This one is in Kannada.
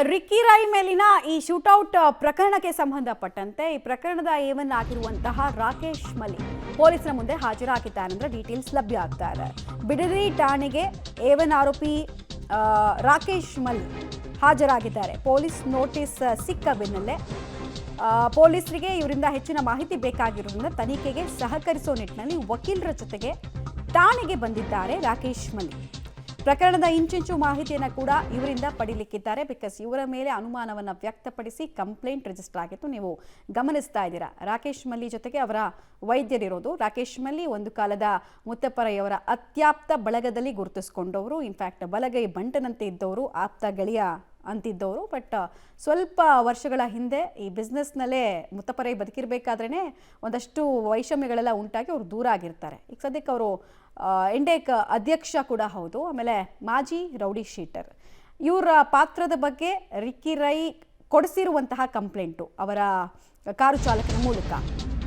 ರಿಕ್ಕಿ ರೈ ಮೇಲಿನ ಈ ಶೂಟೌಟ್ ಪ್ರಕರಣಕ್ಕೆ ಸಂಬಂಧಪಟ್ಟಂತೆ ಈ ಪ್ರಕರಣದ ಏವನ್ ಆಗಿರುವಂತಹ ರಾಕೇಶ್ ಮಲಿ ಪೊಲೀಸರ ಮುಂದೆ ಹಾಜರಾಗಿದ್ದಾರೆ ಅಂದ್ರೆ ಡೀಟೇಲ್ಸ್ ಲಭ್ಯ ಆಗ್ತಾ ಇದೆ. ಬಿಡದಿ ಠಾಣೆಗೆ ಏವನ್ ಆರೋಪಿ ರಾಕೇಶ್ ಮಲಿ ಹಾಜರಾಗಿದ್ದಾರೆ. ಪೊಲೀಸ್ ನೋಟಿಸ್ ಸಿಕ್ಕ ಬೆನ್ನಲ್ಲೇ ಪೊಲೀಸರಿಗೆ ಇವರಿಂದ ಹೆಚ್ಚಿನ ಮಾಹಿತಿ ಬೇಕಾಗಿರುವುದರಿಂದ ತನಿಖೆಗೆ ಸಹಕರಿಸುವ ನಿಟ್ಟಿನಲ್ಲಿ ವಕೀಲರ ಜೊತೆಗೆ ಠಾಣೆಗೆ ಬಂದಿದ್ದಾರೆ ರಾಕೇಶ್ ಮಲಿ. ಪ್ರಕರಣದ ಇಂಚಿಂಚು ಮಾಹಿತಿಯನ್ನು ಕೂಡ ಇವರಿಂದ ಪಡಿಲಿಕ್ಕಿದ್ದಾರೆ. ಬಿಕಾಸ್ ಇವರ ಮೇಲೆ ಅನುಮಾನವನ್ನು ವ್ಯಕ್ತಪಡಿಸಿ ಕಂಪ್ಲೇಂಟ್ ರಿಜಿಸ್ಟರ್ ಆಗಿತ್ತು. ನೀವು ಗಮನಿಸ್ತಾ ಇದ್ದೀರಾ, ರಾಕೇಶ್ ಮಲ್ಲಿ ಜೊತೆಗೆ ಅವರ ವೈದ್ಯರಿರೋದು. ರಾಕೇಶ್ ಮಲ್ಲಿ ಒಂದು ಕಾಲದ ಮುತ್ತಪ್ಪರಯ್ಯವರ ಅತ್ಯಾಪ್ತ ಬಳಗದಲ್ಲಿ ಗುರುತಿಸಿಕೊಂಡವರು. ಇನ್ಫ್ಯಾಕ್ಟ್ ಬಲಗೈ ಬಂಟನಂತೆ ಇದ್ದವರು, ಆಪ್ತ ಗೆಳೆಯ ಅಂತಿದ್ದವರು. ಬಟ್ ಸ್ವಲ್ಪ ವರ್ಷಗಳ ಹಿಂದೆ ಈ ಬಿಸ್ನೆಸ್ನಲ್ಲೇ ಮುತ್ತಪ್ಪರಯ್ಯ ಬದುಕಿರಬೇಕಾದ್ರೇ ಒಂದಷ್ಟು ವೈಷಮ್ಯಗಳೆಲ್ಲ ಉಂಟಾಗಿ ಅವರು ದೂರ ಆಗಿರ್ತಾರೆ. ಈಗ ಸದ್ಯಕ್ಕೆ ಅವರು ಇಂಡೇಕ್ ಅಧ್ಯಕ್ಷ ಕೂಡ ಹೌದು. ಆಮೇಲೆ ಮಾಜಿ ರೌಡಿ ಶೀಟರ್. ಇವರ ಪಾತ್ರದ ಬಗ್ಗೆ ರಿಕ್ಕಿ ರೈ ಕೊಡಿಸಿರುವಂತಹ ಕಂಪ್ಲೇಂಟು ಅವರ ಕಾರು ಚಾಲಕನ ಮೂಲಕ